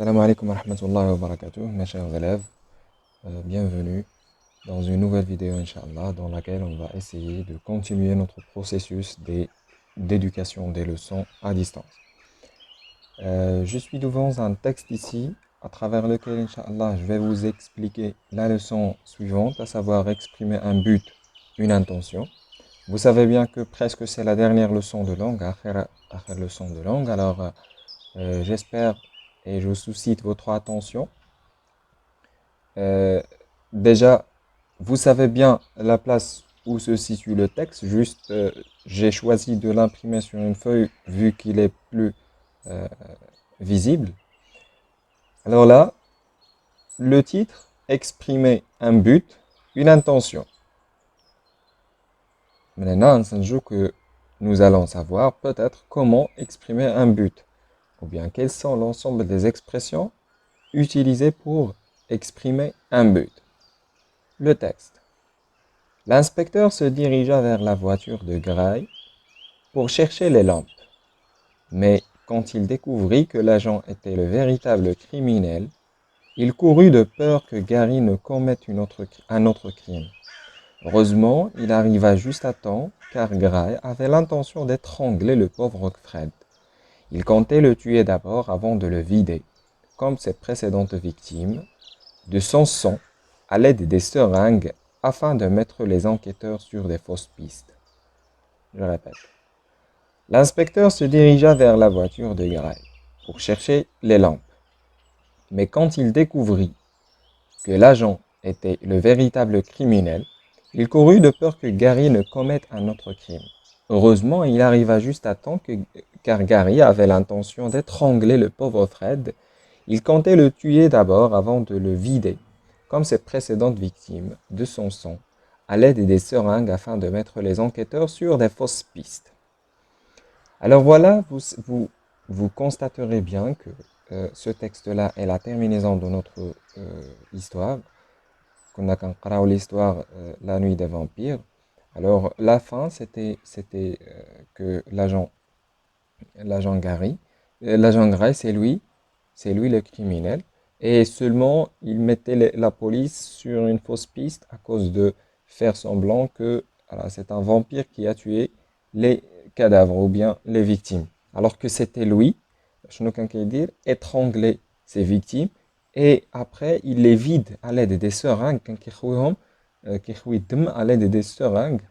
Salam alaikum wa rahmatullahi wa barakatuh, mes chers élèves. Bienvenue dans une nouvelle vidéo, Inch'Allah, dans laquelle on va essayer de continuer notre processus d'éducation des leçons à distance. Je suis devant un texte ici, à travers lequel, Inch'Allah, je vais vous expliquer la leçon suivante, à savoir exprimer un but, une intention. Vous savez bien que presque c'est la dernière leçon de langue, akhir leçon de langue, alors j'espère et je suscite votre attention. Euh, Déjà, vous savez bien la place où se situe le texte, juste j'ai choisi de l'imprimer sur une feuille vu qu'il est plus euh, visible. Alors là, le titre, exprimer un but, une intention. Maintenant, c'est un jeu que nous allons savoir peut-être comment exprimer un but, ou bien quelles sont l'ensemble des expressions utilisées pour exprimer un but. Le texte. L'inspecteur se dirigea vers la voiture de Gray pour chercher les lampes. Mais quand il découvrit que l'agent était le véritable criminel, il courut de peur que Gary ne commette un autre crime. Heureusement, il arriva juste à temps, car Gray avait l'intention d'étrangler le pauvre Fred. Il comptait le tuer d'abord avant de le vider, comme ses précédentes victimes, de son sang à l'aide des seringues afin de mettre les enquêteurs sur des fausses pistes. Je répète. L'inspecteur se dirigea vers la voiture de Gray pour chercher les lampes. Mais quand il découvrit que l'agent était le véritable criminel, il courut de peur que Gary ne commette un autre crime. Heureusement, il arriva juste à temps car Gary avait l'intention d'étrangler le pauvre Fred. Il comptait le tuer d'abord avant de le vider, comme ses précédentes victimes, de son sang, à l'aide des seringues afin de mettre les enquêteurs sur des fausses pistes. Alors voilà, vous constaterez bien que ce texte-là est la terminaison de notre histoire, qu'on a quand l'histoire La Nuit des Vampires. Alors la fin, c'était que l'agent Gary, l'agent Gray, c'est lui le criminel, et seulement il mettait la police sur une fausse piste à cause de faire semblant que voilà, c'est un vampire qui a tué les cadavres ou bien les victimes. Alors que c'était lui, je ne sais dire, étrangler ses victimes et après il les vide à l'aide des seringues, à l'aide des seringues,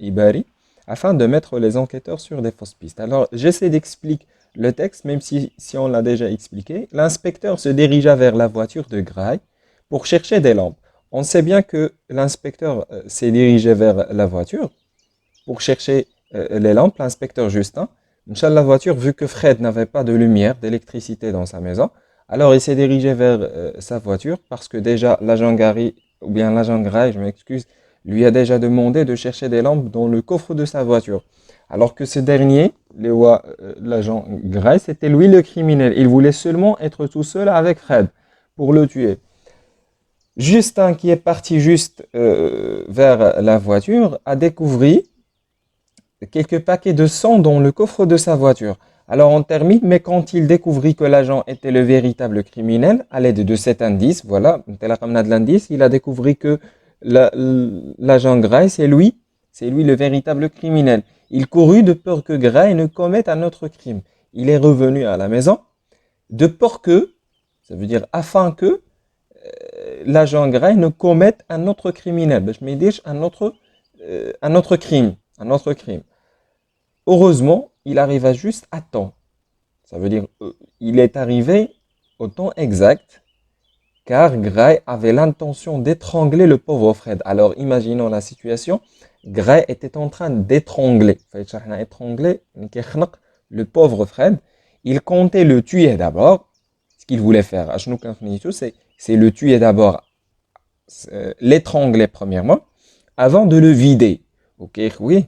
Ibari, afin de mettre les enquêteurs sur des fausses pistes. Alors j'essaie d'expliquer le texte, même si on l'a déjà expliqué. L'inspecteur se dirigea vers la voiture de Gray pour chercher des lampes. On sait bien que l'inspecteur s'est dirigé vers la voiture pour chercher les lampes, l'inspecteur Justin. Inch'Allah, la voiture, vu que Fred n'avait pas de lumière, d'électricité dans sa maison, alors il s'est dirigé vers sa voiture parce que déjà l'agent Gary, ou bien l'agent Gray, je m'excuse, lui a déjà demandé de chercher des lampes dans le coffre de sa voiture. Alors que ce dernier, l'agent Gray, c'était lui le criminel. Il voulait seulement être tout seul avec Fred pour le tuer. Justin, qui est parti juste vers la voiture, a découvert quelques paquets de sang dans le coffre de sa voiture. Alors on termine, mais quand il découvrit que l'agent était le véritable criminel, à l'aide de cet indice, voilà, l'indice, il a découvert que l'agent Gray, c'est lui le véritable criminel. Il courut de peur que Gray ne commette un autre crime. Il est revenu à la maison, de peur que, ça veut dire afin que, l'agent Gray ne commette un autre criminel. Je me dis un autre crime, un autre crime. Heureusement, il arriva juste à temps. Ça veut dire il est arrivé au temps exact, car Gray avait l'intention d'étrangler le pauvre Fred. Alors imaginons la situation. Gray était en train d'étrangler, étrangler le pauvre Fred. Il comptait le tuer d'abord. Ce qu'il voulait faire, c'est le tuer d'abord, l'étrangler premièrement, avant de le vider. Ok, oui,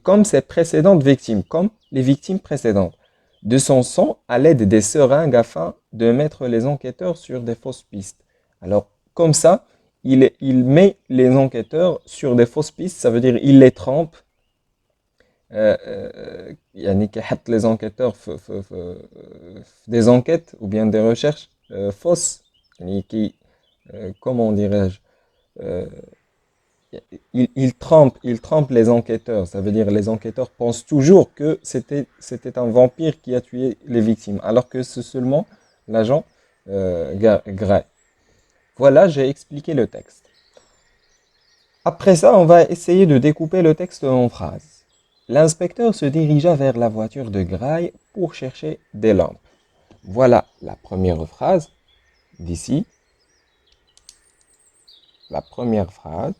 comme ses précédentes victimes, comme les victimes précédentes, de son sang à l'aide des seringues afin de mettre les enquêteurs sur des fausses pistes. Alors, comme ça, il met les enquêteurs sur des fausses pistes, ça veut dire il les trempe يعني كيحط les enquêteurs des enquêtes ou bien des recherches fausses يعني comment dirais-je euh, il trompe les enquêteurs. Ça veut dire les enquêteurs pensent toujours que c'était un vampire qui a tué les victimes, alors que c'est seulement l'agent Gray. Voilà, j'ai expliqué le texte. Après ça, on va essayer de découper le texte en phrases. L'inspecteur se dirigea vers la voiture de Gray pour chercher des lampes. Voilà la première phrase d'ici. La première phrase.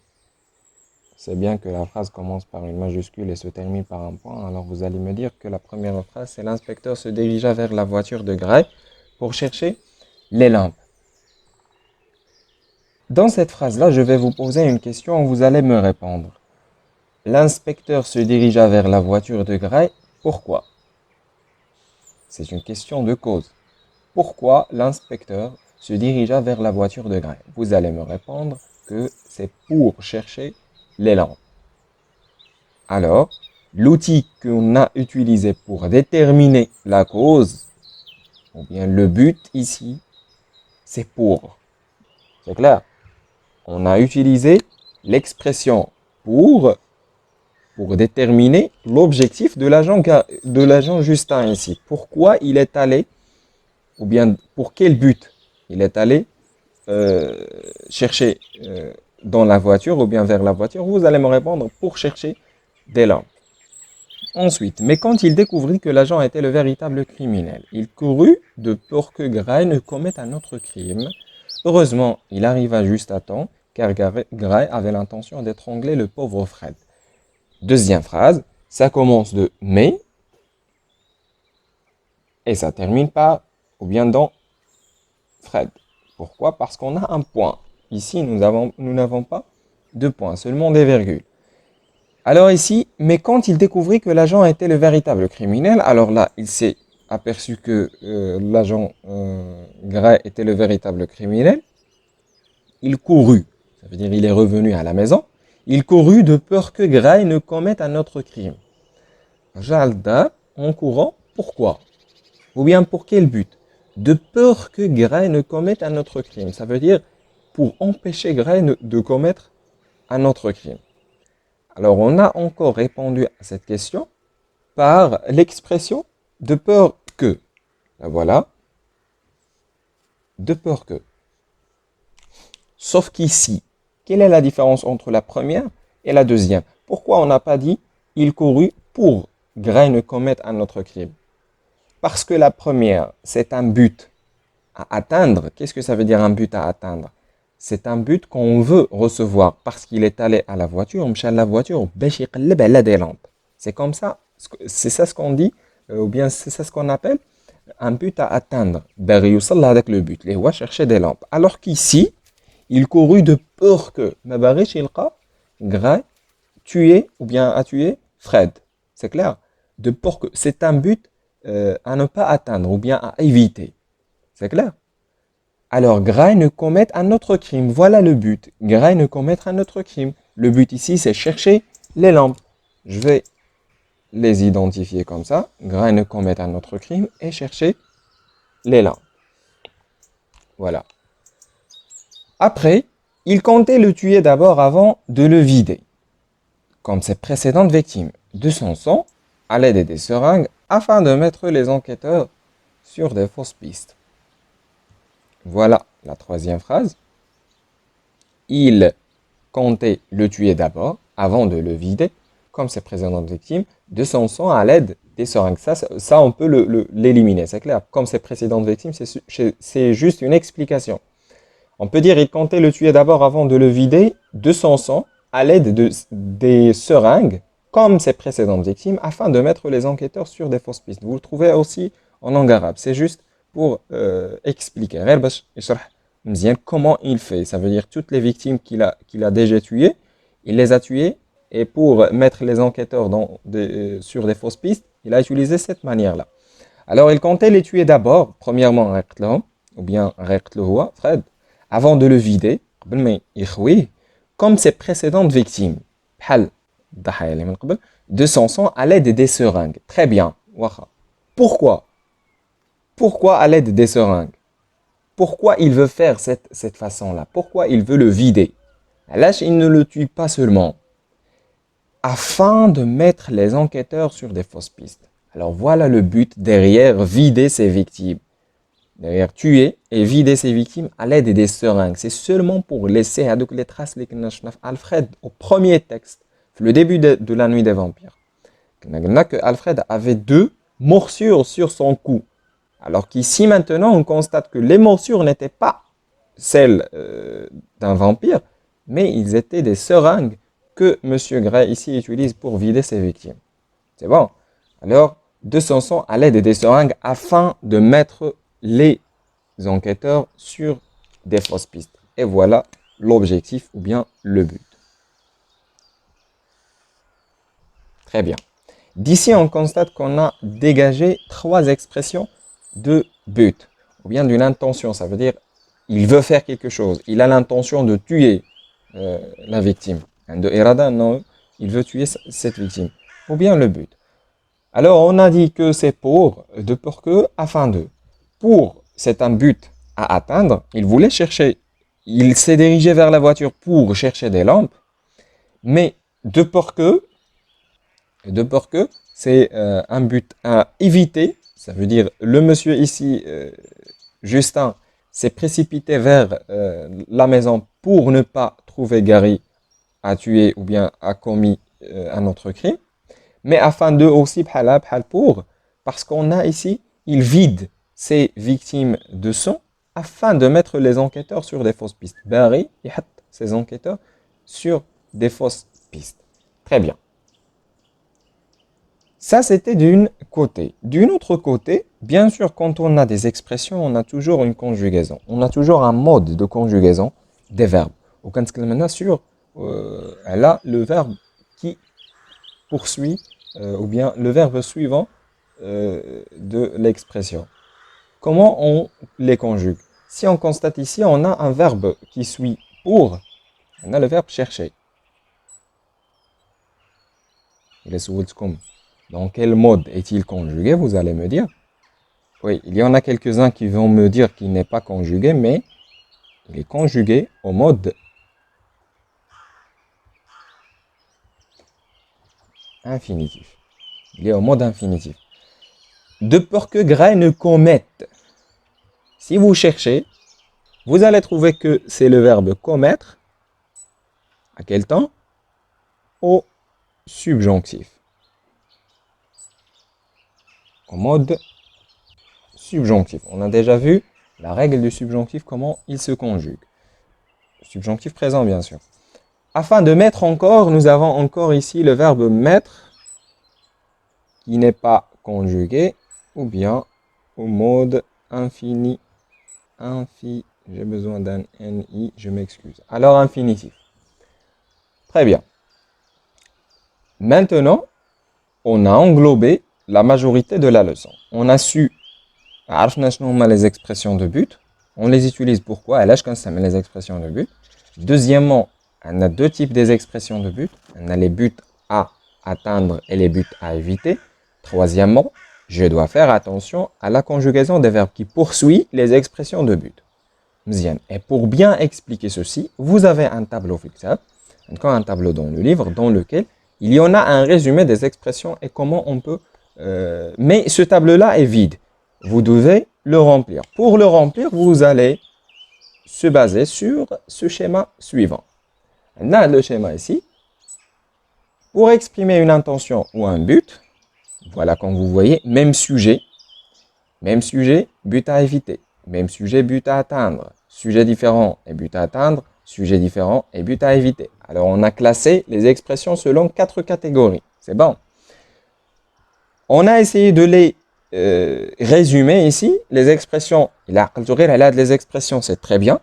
C'est bien que la phrase commence par une majuscule et se termine par un point. Alors vous allez me dire que la première phrase, c'est l'inspecteur se dirigea vers la voiture de Gray pour chercher les lampes. Dans cette phrase-là, je vais vous poser une question et vous allez me répondre. L'inspecteur se dirigea vers la voiture de Gray. Pourquoi? C'est une question de cause. Pourquoi l'inspecteur se dirigea vers la voiture de Gray? Vous allez me répondre que c'est pour chercher les lampes. Alors, l'outil qu'on a utilisé pour déterminer la cause, ou bien le but ici, c'est pour. C'est clair? On a utilisé l'expression pour déterminer l'objectif de l'agent Justin ici. Pourquoi il est allé, ou bien pour quel but il est allé chercher dans la voiture ou bien vers la voiture. Vous allez me répondre pour chercher des lampes. Ensuite, mais quand il découvrit que l'agent était le véritable criminel, il courut de peur que Gray ne commette un autre crime. Heureusement, il arriva juste à temps, car Gray avait l'intention d'étrangler le pauvre Fred. Deuxième phrase, ça commence de mais et ça termine par ou bien dans Fred. Pourquoi? Parce qu'on a un point. Ici, nous n'avons pas de points, seulement des virgules. Alors ici, mais quand il découvrit que l'agent était le véritable criminel, alors là, il s'est aperçu que l'agent Gray était le véritable criminel. Il courut, ça veut dire il est revenu à la maison. Il courut de peur que Gray ne commette un autre crime. Jalda, en courant, pourquoi? Ou bien pour quel but? De peur que Gray ne commette un autre crime. Ça veut dire pour empêcher Gray de commettre un autre crime. Alors, on a encore répondu à cette question par l'expression de peur que. La voilà. De peur que. Sauf qu'ici, quelle est la différence entre la première et la deuxième? Pourquoi on n'a pas dit il courut pour Gray ne commette un autre crime? Parce que la première, c'est un but à atteindre. Qu'est-ce que ça veut dire un but à atteindre? C'est un but qu'on veut recevoir parce qu'il est allé à la voiture, مشى à la voiture, باش يقلب على des lampes. C'est comme ça, c'est ça ce qu'on dit, ou bien c'est ça ce qu'on appelle un but à atteindre. باغي يوصل لهذاك le but, اللي هو chercher des lampes. Alors qu'ici, il courut de peur que ما باغيش يلقى Gray tuer ou bien a tué Fred. C'est clair? De peur que c'est un but à ne pas atteindre ou bien à éviter. C'est clair? Alors, Gray ne commette un autre crime. Voilà le but. Gray ne commettre un autre crime. Le but ici, c'est chercher les lampes. Je vais les identifier comme ça. Gray ne commette un autre crime et chercher les lampes. Voilà. Après, il comptait le tuer d'abord avant de le vider, comme ses précédentes victimes, de son sang à l'aide des seringues afin de mettre les enquêteurs sur des fausses pistes. Voilà la troisième phrase. Il comptait le tuer d'abord, avant de le vider, comme ses précédentes victimes, de son sang à l'aide des seringues. Ça on peut l'éliminer, c'est clair. Comme ses précédentes victimes, c'est juste une explication. On peut dire il comptait le tuer d'abord avant de le vider de son sang à l'aide des seringues, comme ses précédentes victimes, afin de mettre les enquêteurs sur des fausses pistes. Vous le trouvez aussi en langue arabe. C'est juste pour expliquer. Comment il fait. Ça veut dire toutes les victimes qu'il a déjà tuées, il les a tuées et pour mettre les enquêteurs sur des fausses pistes, il a utilisé cette manière-là. Alors il comptait les tuer d'abord, premièrement, ou bien Fred, avant de le vider, comme ses précédentes victimes. de son sang à l'aide des seringues. Très bien. Pourquoi? Pourquoi à l'aide des seringues? Pourquoi il veut faire cette façon-là? Pourquoi il veut le vider? Là, il ne le tue pas seulement, afin de mettre les enquêteurs sur des fausses pistes. Alors voilà le but derrière vider ses victimes. Derrière tuer et vider ses victimes à l'aide des seringues. C'est seulement pour laisser les traces les Alfred au premier texte, le début de La Nuit des Vampires. Que Alfred avait 2 morsures sur son cou. Alors qu'ici maintenant on constate que les morsures n'étaient pas celles d'un vampire, mais ils étaient des seringues que M. Gray ici utilise pour vider ses victimes. C'est bon. Alors, de son sang à l'aide des seringues afin de mettre les enquêteurs sur des fausses pistes. Et voilà l'objectif ou bien le but. Très bien. D'ici, on constate qu'on a dégagé 3 expressions de but ou bien d'une intention. Ça veut dire il veut faire quelque chose. Il a l'intention de tuer la victime. De irada, non, il veut tuer cette victime. Ou bien le but. Alors, on a dit que c'est pour que, afin de. Pour, c'est un but à atteindre. Il voulait chercher, il s'est dirigé vers la voiture pour chercher des lampes. Mais de peur que, c'est un but à éviter. Ça veut dire, le monsieur ici, Justin, s'est précipité vers la maison pour ne pas trouver Gary à tuer ou bien a commis un autre crime. Mais afin de aussi, parce qu'on a ici, il vide ses victimes de sang afin de mettre les enquêteurs sur des fausses pistes. Barry, il met ses enquêteurs sur des fausses pistes. Très bien. Ça, c'était d'un côté. D'un autre côté, bien sûr, quand on a des expressions, on a toujours une conjugaison. On a toujours un mode de conjugaison des verbes. Ou quand on a sur, elle a le verbe qui poursuit ou bien le verbe suivant de l'expression. Comment on les conjugue? Si on constate ici, on a un verbe qui suit pour, on a le verbe chercher. Dans quel mode est-il conjugué? Vous allez me dire. Oui, il y en a quelques-uns qui vont me dire qu'il n'est pas conjugué, mais il est conjugué au mode infinitif. Il est au mode infinitif. De peur que Gray ne commette. Si vous cherchez, vous allez trouver que c'est le verbe commettre. À quel temps? Au subjonctif. Au mode subjonctif. On a déjà vu la règle du subjonctif, comment il se conjugue. Subjonctif présent, bien sûr. Afin de mettre encore, nous avons encore ici le verbe mettre qui n'est pas conjugué ou bien au mode infini. J'ai besoin d'un NI, je m'excuse. Alors, infinitif. Très bien. Maintenant, on a englobé la majorité de la leçon. On a su les expressions de but. On les utilise pourquoi? Les expressions de but. Deuxièmement, on a 2 types d'expressions de but. On a les buts à atteindre et les buts à éviter. Troisièmement, je dois faire attention à la conjugaison des verbes qui poursuivent les expressions de but. Et pour bien expliquer ceci, vous avez un tableau fixable, un tableau dans le livre, dans lequel il y en a un résumé des expressions et comment on peut... mais ce tableau-là est vide. Vous devez le remplir. Pour le remplir, vous allez se baser sur ce schéma suivant. On a le schéma ici. Pour exprimer une intention ou un but, voilà, comme vous voyez, même sujet, but à éviter. Même sujet, but à atteindre. Sujet différent et but à atteindre. Sujet différent et but à éviter. Alors, on a classé les expressions selon 4 catégories. C'est bon. On a essayé de les résumer ici. Les expressions, les expressions, c'est très bien.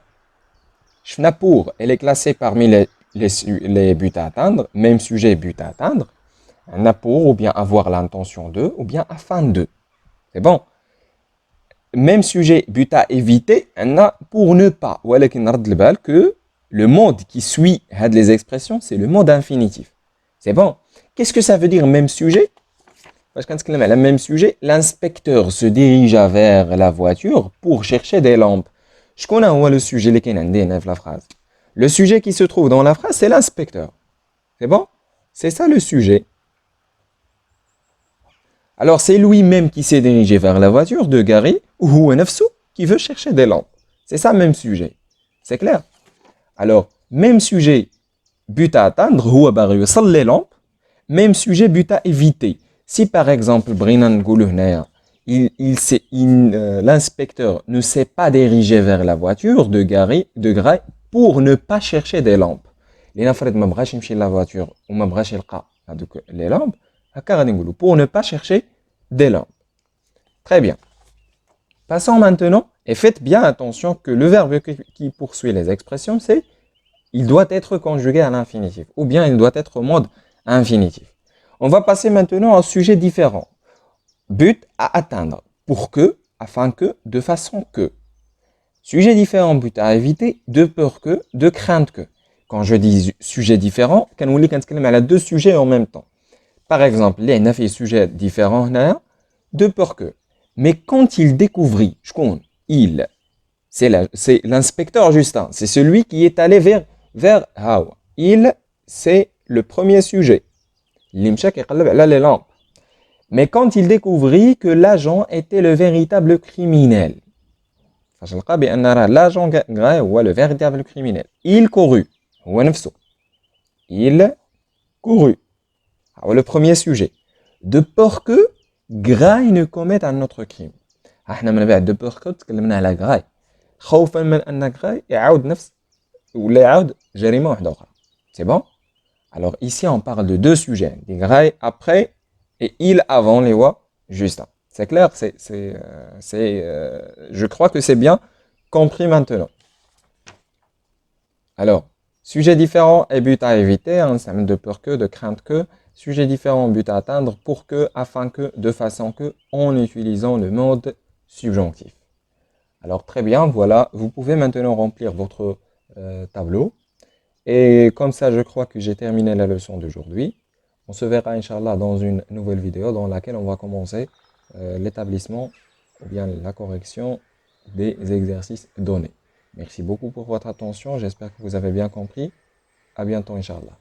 Shnapour, elle est classée parmi les buts à atteindre. Même sujet, but à atteindre. On a pour ou bien avoir l'intention de ou bien afin de. C'est bon. Même sujet, but à éviter, on a pour ne pas. Ou alors qu'on rend le bal que le mode qui suit les expressions, c'est le mode infinitif. C'est bon. Qu'est-ce que ça veut dire même sujet? Parce que quand le même sujet, l'inspecteur se dirigea vers la voiture pour chercher des lampes. Je connais le sujet qui est dans la phrase. Le sujet qui se trouve dans la phrase, c'est l'inspecteur. C'est bon? C'est ça le sujet. Alors c'est lui-même qui s'est dirigé vers la voiture de Gary ou Nafsou qui veut chercher des lampes. C'est ça même sujet. C'est clair? Alors, même sujet, but à atteindre, ou les lampes, même sujet, but à éviter. Si par exemple, l'inspecteur ne s'est pas dirigé vers la voiture de Gary pour ne pas chercher des lampes. Les la voiture ou les lampes, pour ne pas chercher des lampes. Très bien. Passons maintenant, et faites bien attention que le verbe qui poursuit les expressions, c'est il doit être conjugué à l'infinitif, ou bien il doit être au mode infinitif. On va passer maintenant à un sujet différent. But à atteindre, pour que, afin que, de façon que. Sujet différent, but à éviter, de peur que, de crainte que. Quand je dis sujet différent, on a deux sujets en même temps. Par exemple, les 9 sujets différents, de peur que. Mais quand il découvrit, il, c'est l'inspecteur Justin, c'est celui qui est allé vers Hawa. Il, c'est le premier sujet. L'imchak les lampes. Mais quand il découvrit que l'agent était le véritable criminel, l'agent le véritable criminel, il courut. Il courut. Alors, le premier sujet. De peur que Gray ne commette un autre crime. De peur que تكلمنا على Gray. خوفا من أن Gray يعود نفس ولا يعود جريمة واحدة أخرى. C'est bon? Alors ici on parle de deux sujets. Gray après et il avant les voix Justin. C'est clair? Je crois que c'est bien compris maintenant. Alors, sujet différent et but à éviter, hein, ça de peur que, de crainte que. Sujet différent, but à atteindre, pour que, afin que, de façon que, en utilisant le mode subjonctif. Alors très bien, voilà, vous pouvez maintenant remplir votre tableau. Et comme ça, je crois que j'ai terminé la leçon d'aujourd'hui. On se verra, Inch'Allah, dans une nouvelle vidéo dans laquelle on va commencer l'établissement ou bien la correction des exercices donnés. Merci beaucoup pour votre attention. J'espère que vous avez bien compris. À bientôt, Inch'Allah.